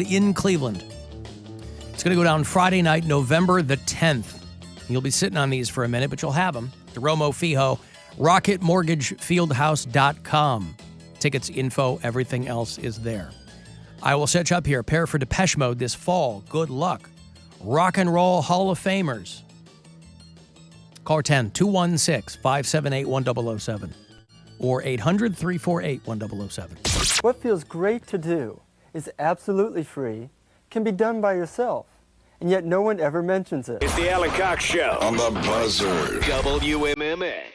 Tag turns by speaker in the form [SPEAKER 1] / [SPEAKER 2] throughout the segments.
[SPEAKER 1] in Cleveland. It's going to go down Friday night, November the 10th. You'll be sitting on these for a minute, but you'll have them. The Romo Fijo, RocketMortgageFieldhouse.com. Tickets, info, everything else is there. I will set you up here. Prepare for Depeche Mode this fall. Good luck. Rock and Roll Hall of Famers. Call 216-578-1007 or 800-348-1007.
[SPEAKER 2] What feels great to do is absolutely free, can be done by yourself, and yet no one ever mentions it.
[SPEAKER 3] It's the Alan Cox Show
[SPEAKER 4] on the Buzzard.
[SPEAKER 3] WMMS.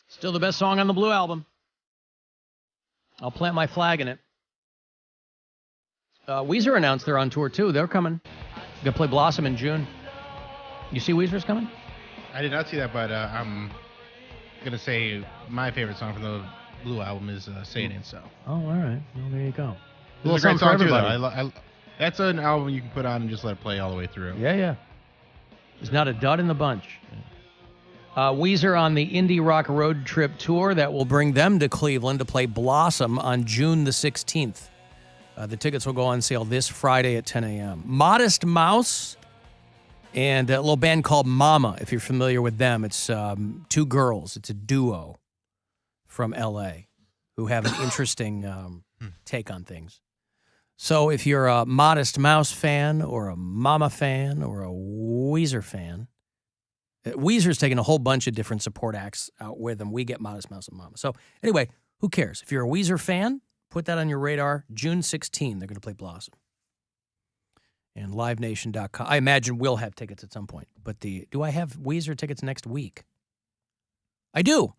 [SPEAKER 1] Still the best song on the Blue Album. I'll plant my flag in it. Weezer announced they're on tour, too. They're coming. They're going to play Blossom in June. You see Weezer's coming?
[SPEAKER 5] I did not see that, but I'm going to say my favorite song from the Blue Album is Say It Ain't So.
[SPEAKER 1] Oh, all right. Well, there you go.
[SPEAKER 5] It's a great song, too, though. That's an album you can put on and just let it play all the way through.
[SPEAKER 1] Yeah. There's not a dud in the bunch. Weezer on the Indie Rock Road Trip Tour that will bring them to Cleveland to play Blossom on June the 16th. The tickets will go on sale this Friday at 10 a.m. Modest Mouse and a little band called Mama, if you're familiar with them. It's two girls. It's a duo from L.A. who have an interesting take on things. So if you're a Modest Mouse fan or a Mama fan or a Weezer fan, Weezer's taking a whole bunch of different support acts out with them. We get Modest Mouse and Mama. So anyway, who cares? If you're a Weezer fan, put that on your radar. June 16, they're going to play Blossom. And LiveNation.com. I imagine we'll have tickets at some point. But do I have Weezer tickets next week? I do.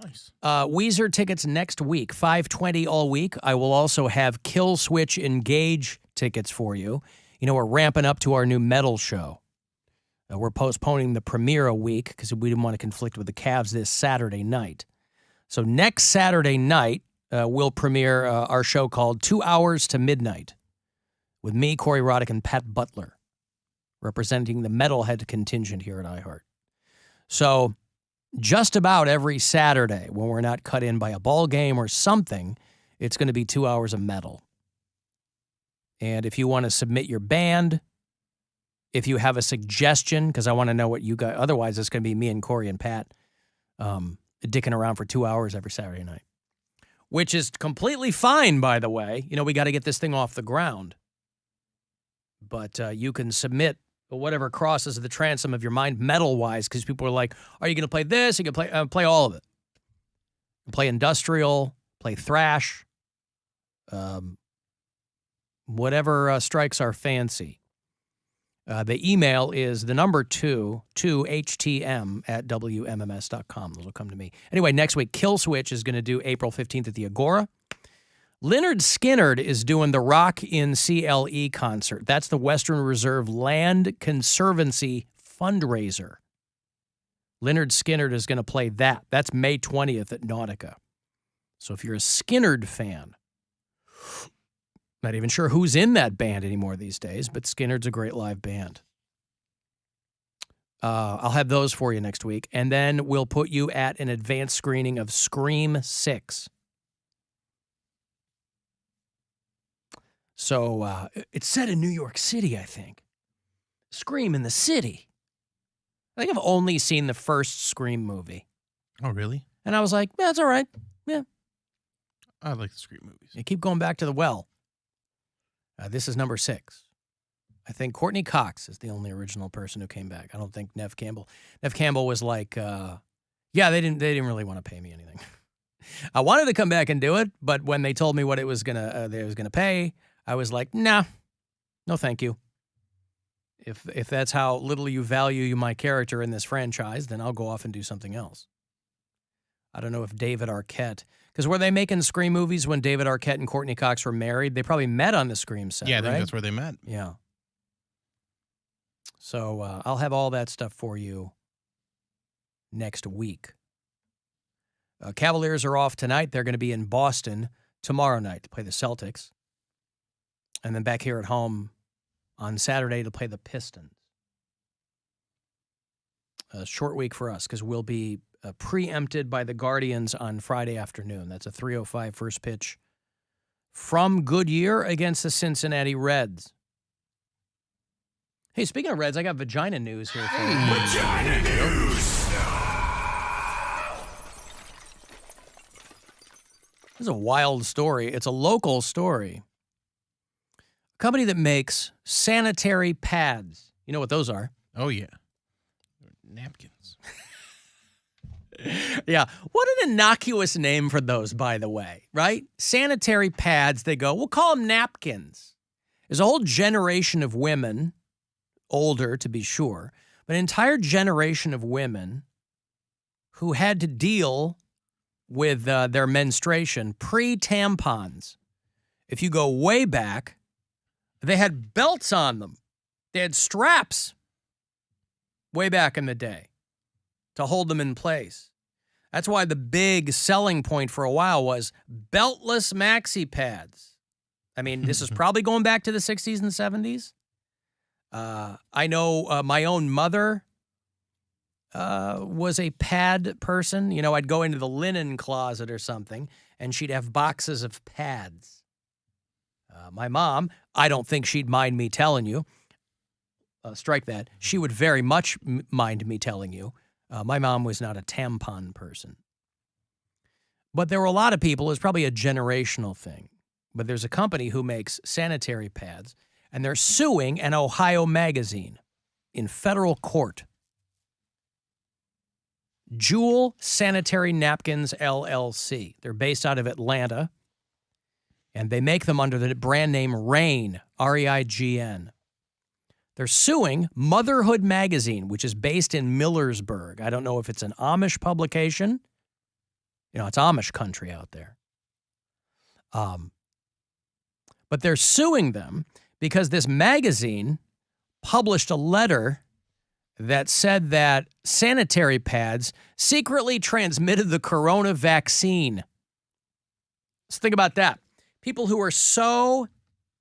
[SPEAKER 5] Nice.
[SPEAKER 1] Weezer tickets next week, 520 all week. I will also have Kill Switch Engage tickets for you. You know, we're ramping up to our new metal show. We're postponing the premiere a week because we didn't want to conflict with the Cavs this Saturday night. So next Saturday night, we'll premiere our show called 2 Hours to Midnight with me, Corey Roddick, and Pat Butler, representing the metalhead contingent here at iHeart. So just about every Saturday when we're not cut in by a ball game or something, it's going to be 2 hours of metal. And if you want to submit your band, if you have a suggestion, because I want to know what you got. Otherwise, it's going to be me and Corey and Pat dicking around for 2 hours every Saturday night, which is completely fine, by the way. You know, we got to get this thing off the ground. But you can submit whatever crosses the transom of your mind metal-wise, because people are like, are you going to play this? You can play all of it. Play industrial, play thrash, whatever strikes our fancy. The email is the number 2HTM at WMMS.com. It'll come to me. Anyway, next week, Kill Switch is going to do April 15th at the Agora. Leonard Skinnard is doing the Rock in CLE concert. That's the Western Reserve Land Conservancy fundraiser. Leonard Skinnard is going to play that. That's May 20th at Nautica. So if you're a Skinnard fan, not even sure who's in that band anymore these days, but Skinnard's a great live band. I'll have those for you next week. And then we'll put you at an advanced screening of Scream 6. So it's set in New York City, I think. Scream in the city. I think I've only seen the first Scream movie.
[SPEAKER 5] Oh, really?
[SPEAKER 1] And I was like, yeah, that's all right. Yeah.
[SPEAKER 5] I like the Scream movies.
[SPEAKER 1] You keep going back to the well. This is number 6. I think Courtney Cox is the only original person who came back. I don't think Nev Campbell. Nev Campbell was like, yeah, they didn't really want to pay me anything. I wanted to come back and do it, but when they told me what it was they was gonna pay, I was like, nah, no, thank you. If that's how little you value my character in this franchise, then I'll go off and do something else. I don't know if David Arquette, Because were they making Scream movies when David Arquette and Courtney Cox were married? They probably met on the Scream set,
[SPEAKER 5] Yeah, I think
[SPEAKER 1] right?
[SPEAKER 5] that's where they met.
[SPEAKER 1] Yeah. So I'll have all that stuff for you next week. Cavaliers are off tonight. They're going to be in Boston tomorrow night to play the Celtics. And then back here at home on Saturday to play the Pistons. A short week for us because we'll be preempted by the Guardians on Friday afternoon. That's a 3:05 first pitch from Goodyear against the Cincinnati Reds. Hey, speaking of Reds, I got vagina news here for you.
[SPEAKER 3] Vagina news.
[SPEAKER 1] This is a wild story. It's a local story. A company that makes sanitary pads. You know what those are?
[SPEAKER 5] Oh, yeah. Napkins.
[SPEAKER 1] Yeah. What an innocuous name for those, by the way, right? Sanitary pads, they go, we'll call them napkins. There's a whole generation of women, older to be sure, but an entire generation of women who had to deal with their menstruation pre-tampons. If you go way back, they had belts on them. They had straps way back in the day to hold them in place. That's why the big selling point for a while was beltless maxi pads. I mean, this is probably going back to the 60s and 70s. I know my own mother was a pad person. You know, I'd go into the linen closet or something, and she'd have boxes of pads. My mom, I don't think she'd mind me telling you. Strike that. She would very much mind me telling you. My mom was not a tampon person. But there were a lot of people, it's probably a generational thing. But there's a company who makes sanitary pads, and they're suing an Ohio magazine in federal court. Jewel Sanitary Napkins, LLC. They're based out of Atlanta, and they make them under the brand name Reign, R-E-I-G-N. They're suing Motherhood Magazine, which is based in Millersburg. I don't know if it's an Amish publication. You know, it's Amish country out there. But they're suing them because this magazine published a letter that said that sanitary pads secretly transmitted the corona vaccine. Let's think about that. People who are so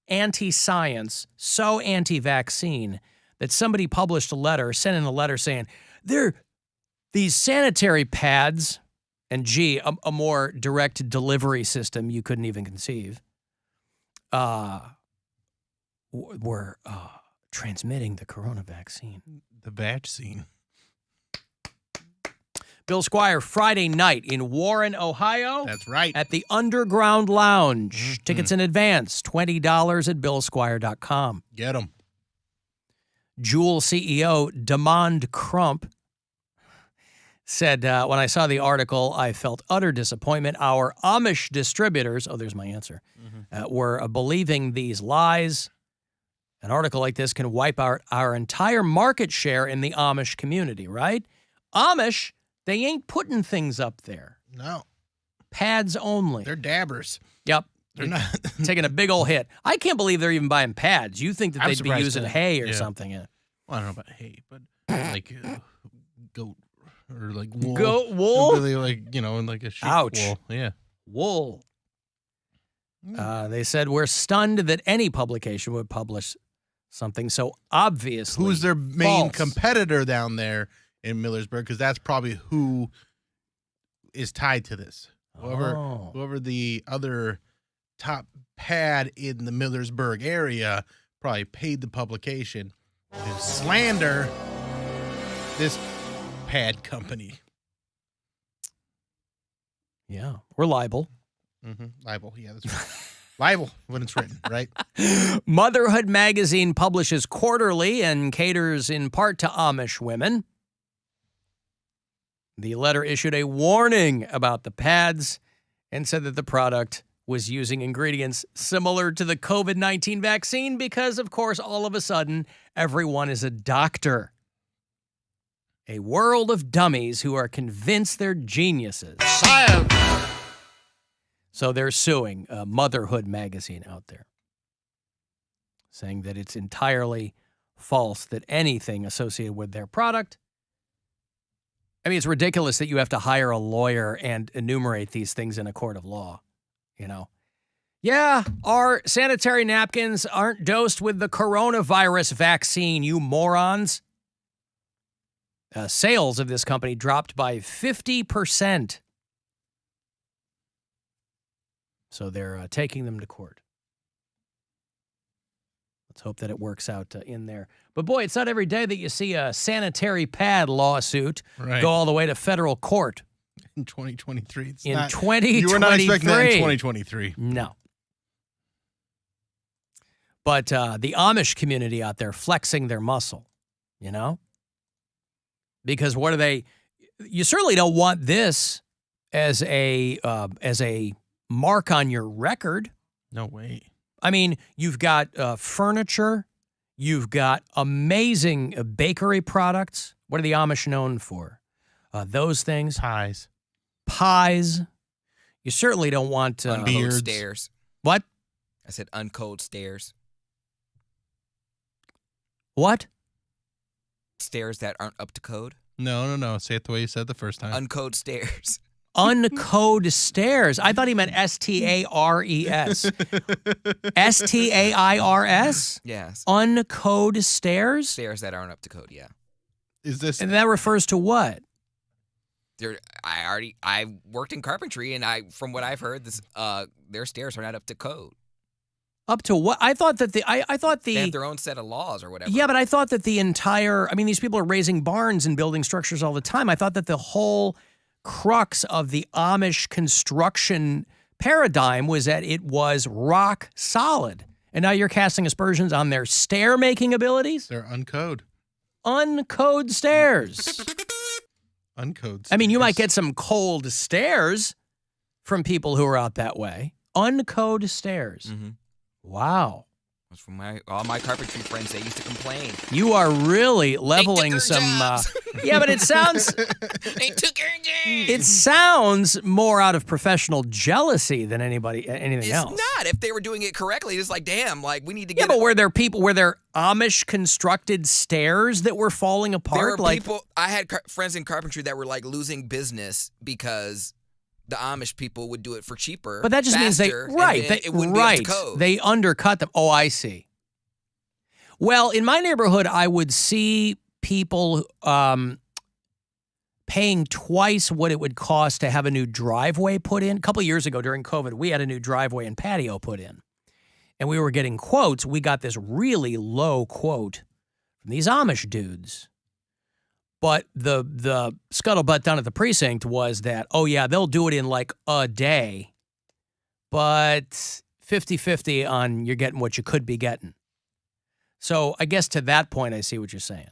[SPEAKER 1] anti-science, so anti-vaccine, that somebody published a letter, sent in a letter saying, these sanitary pads, and gee, a more direct delivery system you couldn't even conceive, were transmitting the corona vaccine.
[SPEAKER 5] The batch scene.
[SPEAKER 1] Bill Squire, Friday night in Warren, Ohio.
[SPEAKER 5] That's right.
[SPEAKER 1] At the Underground Lounge. Tickets in advance, $20 at billsquire.com.
[SPEAKER 5] Get them.
[SPEAKER 1] Jewel CEO Demond Crump said, when I saw the article, I felt utter disappointment. Our Amish distributors, there's my answer, were believing these lies. An article like this can wipe out our entire market share in the Amish community, right? Amish, they ain't putting things up there.
[SPEAKER 5] No.
[SPEAKER 1] Pads only.
[SPEAKER 5] They're dabbers.
[SPEAKER 1] Yep.
[SPEAKER 5] They're not.
[SPEAKER 1] Taking a big old hit. I can't believe they're even buying pads. You think that
[SPEAKER 5] I'm
[SPEAKER 1] they'd be
[SPEAKER 5] surprised
[SPEAKER 1] using
[SPEAKER 5] that-
[SPEAKER 1] hay or
[SPEAKER 5] yeah.
[SPEAKER 1] something. Yeah.
[SPEAKER 5] Well, I don't know about hay, but like goat or like wool.
[SPEAKER 1] Goat wool?
[SPEAKER 5] Really like, in like a sheep
[SPEAKER 1] Ouch.
[SPEAKER 5] wool. Yeah.
[SPEAKER 1] Wool. They said, we're stunned that any publication would publish something so obviously
[SPEAKER 5] Who's their main
[SPEAKER 1] false.
[SPEAKER 5] competitor down there in Millersburg? Because that's probably who is tied to this. Whoever the other top pad in the Millersburg area probably paid the publication to slander this pad company.
[SPEAKER 1] Yeah. We're liable.
[SPEAKER 5] Libel. Yeah, that's right. Libel when it's written, right?
[SPEAKER 1] Motherhood Magazine publishes quarterly and caters in part to Amish women. The letter issued a warning about the pads and said that the product was using ingredients similar to the COVID-19 vaccine because, of course, all of a sudden, everyone is a doctor. A world of dummies who are convinced they're geniuses.
[SPEAKER 5] Science!
[SPEAKER 1] So they're suing Motherhood magazine out there, saying that it's entirely false that anything associated with their product. I mean, it's ridiculous that you have to hire a lawyer and enumerate these things in a court of law, you know. Yeah, our sanitary napkins aren't dosed with the coronavirus vaccine, you morons. Sales of this company dropped by 50%. So they're taking them to court. Let's hope that it works out in there. But boy, it's not every day that you see a sanitary pad lawsuit go all the way to federal court.
[SPEAKER 5] In 2023. It's
[SPEAKER 1] in
[SPEAKER 5] not,
[SPEAKER 1] 2023.
[SPEAKER 5] You were not expecting that in 2023.
[SPEAKER 1] No. But the Amish community out there flexing their muscle, you know? Because what are they? You certainly don't want this as a mark on your record.
[SPEAKER 5] No way.
[SPEAKER 1] I mean, you've got furniture. You've got amazing bakery products. What are the Amish known for? Those things. Pies. You certainly don't want
[SPEAKER 4] uncode stairs.
[SPEAKER 1] What?
[SPEAKER 4] I said uncode stairs.
[SPEAKER 1] What?
[SPEAKER 4] Stairs that aren't up to code.
[SPEAKER 5] No. Say it the way you said the first time.
[SPEAKER 4] Uncode stairs.
[SPEAKER 1] Uncode stairs. I thought he meant S-T-A-R-E-S. S-T-A-I-R-S?
[SPEAKER 4] Yes.
[SPEAKER 1] Uncode stairs?
[SPEAKER 4] Stairs that aren't up to code, yeah.
[SPEAKER 5] Is this?
[SPEAKER 1] And that refers to what?
[SPEAKER 4] I worked in carpentry, and from what I've heard, their stairs are not up to code.
[SPEAKER 1] Up to what? I thought that they
[SPEAKER 4] have their own set of laws or whatever.
[SPEAKER 1] Yeah, but I thought that these people are raising barns and building structures all the time. I thought that the whole crux of the Amish construction paradigm was that it was rock solid. And now you're casting aspersions on their stair-making abilities?
[SPEAKER 5] They're uncode.
[SPEAKER 1] Uncode stairs.
[SPEAKER 5] Uncode stairs.
[SPEAKER 1] I mean, you might get some cold stares from people who are out that way. Uncode stairs.
[SPEAKER 4] Mm-hmm.
[SPEAKER 1] Wow.
[SPEAKER 4] That's from all my carpentry friends. They used to complain.
[SPEAKER 1] You are really leveling some. Yeah, but it sounds.
[SPEAKER 4] They took our jobs.
[SPEAKER 1] It sounds more out of professional jealousy than anything else.
[SPEAKER 4] It's not. If they were doing it correctly, it's like, damn, like we need to get.
[SPEAKER 1] Yeah, but were there Amish constructed stairs that were falling apart?
[SPEAKER 4] There were people. I had friends in carpentry that were like losing business because the Amish people would do it for cheaper.
[SPEAKER 1] But that just means it wouldn't be up to code. They undercut them. Oh, I see. Well, in my neighborhood, I would see people paying twice what it would cost to have a new driveway put in. A couple of years ago during COVID, we had a new driveway and patio put in. And we were getting quotes. We got this really low quote from these Amish dudes. But the scuttlebutt down at the precinct was that, oh, yeah, they'll do it in like a day, but 50-50 on you're getting what you could be getting. So I guess to that point, I see what you're saying.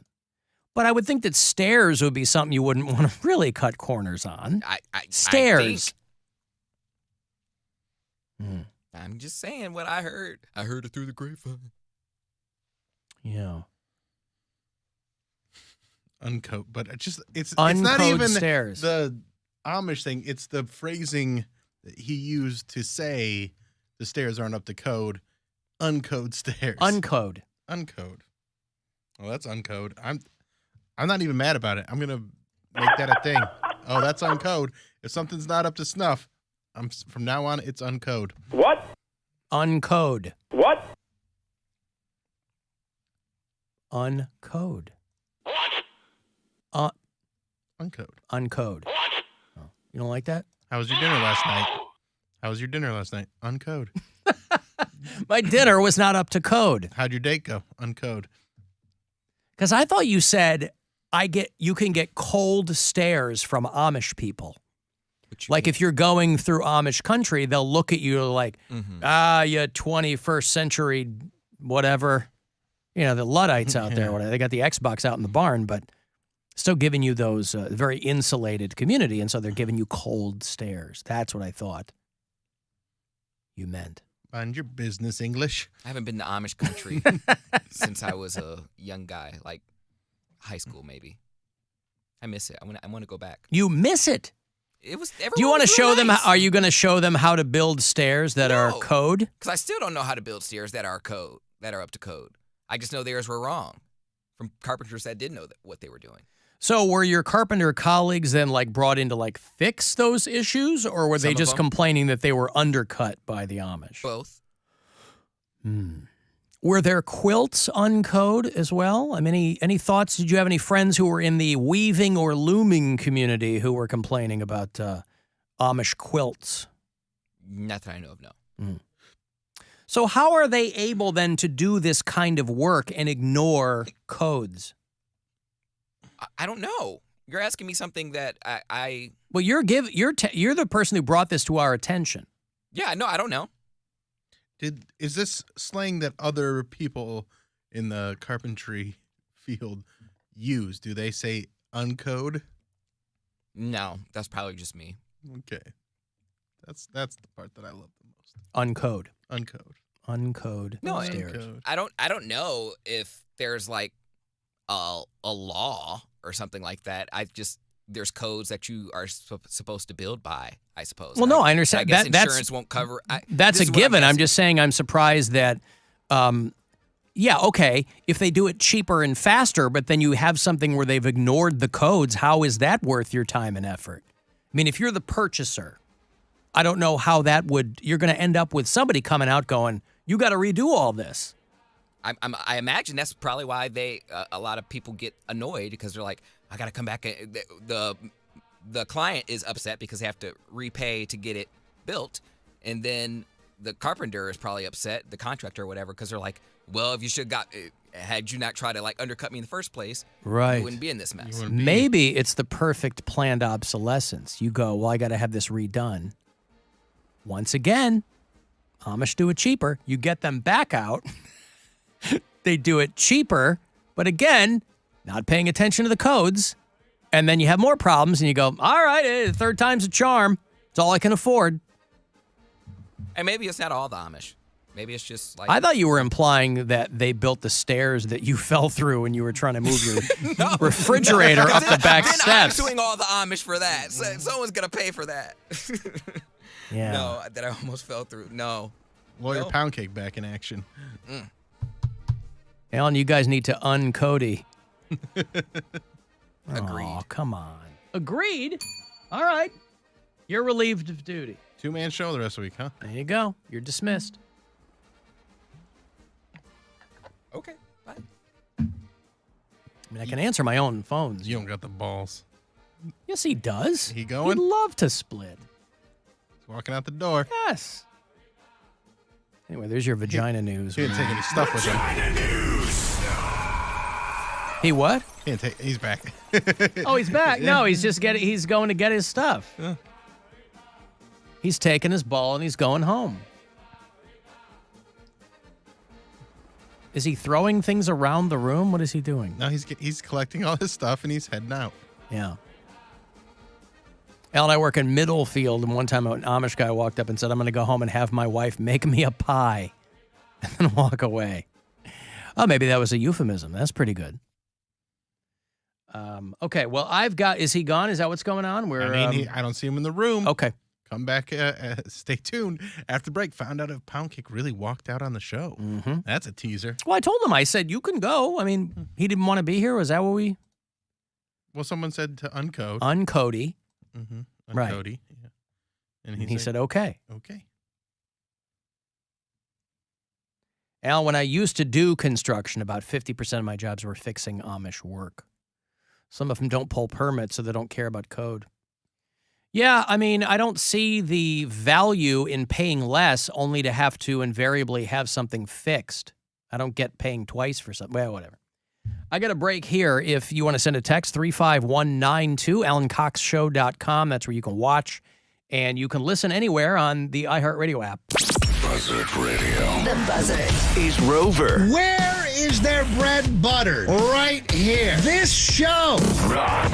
[SPEAKER 1] But I would think that stairs would be something you wouldn't want to really cut corners on. Stairs.
[SPEAKER 4] I'm just saying what I heard. I heard it through the grapevine.
[SPEAKER 1] Yeah.
[SPEAKER 5] Uncode, but it's
[SPEAKER 1] uncode
[SPEAKER 5] not even
[SPEAKER 1] stairs.
[SPEAKER 5] The Amish thing. It's the phrasing that he used to say the stairs aren't up to code. Uncode stairs. Uncode. Well, that's uncode. I'm not even mad about it. I'm gonna make that a thing. Oh, that's uncode. If something's not up to snuff, from now on it's uncode.
[SPEAKER 6] What?
[SPEAKER 1] Uncode.
[SPEAKER 6] What?
[SPEAKER 1] Uncode. Uncode. Oh, you don't like that?
[SPEAKER 5] How was your dinner last night? Uncode.
[SPEAKER 1] My dinner was not up to code.
[SPEAKER 5] How'd your date go? Uncode.
[SPEAKER 1] Because I thought you said you can get cold stares from Amish people. Like if you're going through Amish country, they'll look at you like, you 21st century whatever. You know, the Luddites out there. Whatever. They got the Xbox out in the barn, but still giving you those very insulated community, and so they're giving you cold stares. That's what I thought you meant.
[SPEAKER 5] Mind your business, English.
[SPEAKER 4] I haven't been to Amish country since I was a young guy, like high school maybe. I miss it. I want to go back.
[SPEAKER 1] You miss it?
[SPEAKER 4] It was.
[SPEAKER 1] Do you want to show them?
[SPEAKER 4] Nice.
[SPEAKER 1] Are you going to show them how to build stairs that are code?
[SPEAKER 4] Because I still don't know how to build stairs that are up to code. I just know theirs were wrong from carpenters that did know what they were doing.
[SPEAKER 1] So were your carpenter colleagues then like brought in to like fix those issues, or were they just complaining that they were undercut by the Amish?
[SPEAKER 4] Both.
[SPEAKER 1] Were there quilts uncode as well? I mean, any thoughts? Did you have any friends who were in the weaving or looming community who were complaining about Amish quilts?
[SPEAKER 4] Not that I know of, no.
[SPEAKER 1] So how are they able then to do this kind of work and ignore codes?
[SPEAKER 4] I don't know. You're asking me something that I
[SPEAKER 1] Well, you're the person who brought this to our attention.
[SPEAKER 4] Yeah, no, I don't know.
[SPEAKER 5] Is this slang that other people in the carpentry field use? Do they say uncode?
[SPEAKER 4] No, that's probably just me.
[SPEAKER 5] Okay. That's the part that I love the most.
[SPEAKER 1] Uncode.
[SPEAKER 5] Uncode.
[SPEAKER 4] No,
[SPEAKER 1] stairs.
[SPEAKER 5] Uncode.
[SPEAKER 4] I don't know if there's like a law or something like that. There's codes that you are supposed to build by, I suppose.
[SPEAKER 1] Well, no, I understand.
[SPEAKER 4] I guess insurance won't cover.
[SPEAKER 1] That's a given. I'm just saying I'm surprised that, yeah, okay, if they do it cheaper and faster, but then you have something where they've ignored the codes, how is that worth your time and effort? I mean, if you're the purchaser, I don't know how you're going to end up with somebody coming out going, you got to redo all this.
[SPEAKER 4] I imagine that's probably why a lot of people get annoyed because they're like, I got to come back. The client is upset because they have to repay to get it built. And then the carpenter is probably upset, the contractor or whatever, because they're like, well, if you had you not tried to like undercut me in the first place,
[SPEAKER 1] right,
[SPEAKER 4] you wouldn't be in this mess.
[SPEAKER 1] Maybe it's the perfect planned obsolescence. You go, well, I got to have this redone. Once again, Amish do it cheaper. You get them back out. They do it cheaper, but again, not paying attention to the codes. And then you have more problems and you go, all right, third time's a charm. It's all I can afford.
[SPEAKER 4] And maybe it's not all the Amish. Maybe it's just like...
[SPEAKER 1] I thought you were implying that they built the stairs that you fell through when you were trying to move your refrigerator up the back steps.
[SPEAKER 4] I'm suing all the Amish for that. So someone's going to pay for that.
[SPEAKER 1] Yeah.
[SPEAKER 4] No, that I almost fell through. No.
[SPEAKER 5] Lawyer Poundcake back in action.
[SPEAKER 1] Alan, you guys need to uncody.
[SPEAKER 4] Agreed.
[SPEAKER 1] Oh, come on. Agreed? All right. You're relieved of duty.
[SPEAKER 5] Two-man show the rest of the week, huh?
[SPEAKER 1] There you go. You're dismissed.
[SPEAKER 4] Okay, bye.
[SPEAKER 1] I mean, I can answer my own phones.
[SPEAKER 5] You don't got the balls.
[SPEAKER 1] Yes, he does.
[SPEAKER 5] He going?
[SPEAKER 1] He'd love to split.
[SPEAKER 5] He's walking out the door.
[SPEAKER 1] Yes. Anyway, there's your vagina news.
[SPEAKER 5] He didn't take any stuff with him.
[SPEAKER 1] He what?
[SPEAKER 5] He's back.
[SPEAKER 1] Oh, he's back. No, he's going to get his stuff.
[SPEAKER 5] Yeah.
[SPEAKER 1] He's taking his ball and he's going home. Is he throwing things around the room? What is he doing?
[SPEAKER 5] No, he's collecting all his stuff and he's heading out.
[SPEAKER 1] Yeah. Al and I work in Middlefield, and one time an Amish guy walked up and said, I'm going to go home and have my wife make me a pie and then walk away. Oh, maybe that was a euphemism. That's pretty good. Okay, well, is he gone? Is that what's going on?
[SPEAKER 5] I don't see him in the room.
[SPEAKER 1] Okay.
[SPEAKER 5] Come back, stay tuned. After break, found out if Poundcake really walked out on the show.
[SPEAKER 1] Mm-hmm.
[SPEAKER 5] That's a teaser.
[SPEAKER 1] Well, I told him, I said, you can go. I mean, he didn't want to be here. Was that what we?
[SPEAKER 5] Well, someone said to uncode.
[SPEAKER 1] Uncody.
[SPEAKER 5] Mm-hmm.
[SPEAKER 1] Right.
[SPEAKER 5] Uncody. Yeah. And
[SPEAKER 1] he said, okay.
[SPEAKER 5] Okay.
[SPEAKER 1] Al, when I used to do construction, about 50% of my jobs were fixing Amish work. Some of them don't pull permits, so they don't care about code. Yeah, I mean, I don't see the value in paying less only to have to invariably have something fixed. I don't get paying twice for something. Well, whatever. I got a break here. If you want to send a text, 35192, AlanCoxShow.com. That's where you can watch. And you can listen anywhere on the iHeartRadio app.
[SPEAKER 3] Buzzard Radio.
[SPEAKER 6] The Buzzard.
[SPEAKER 3] Is Rover.
[SPEAKER 7] Where is their bread buttered? Right here. This show.
[SPEAKER 3] Rock.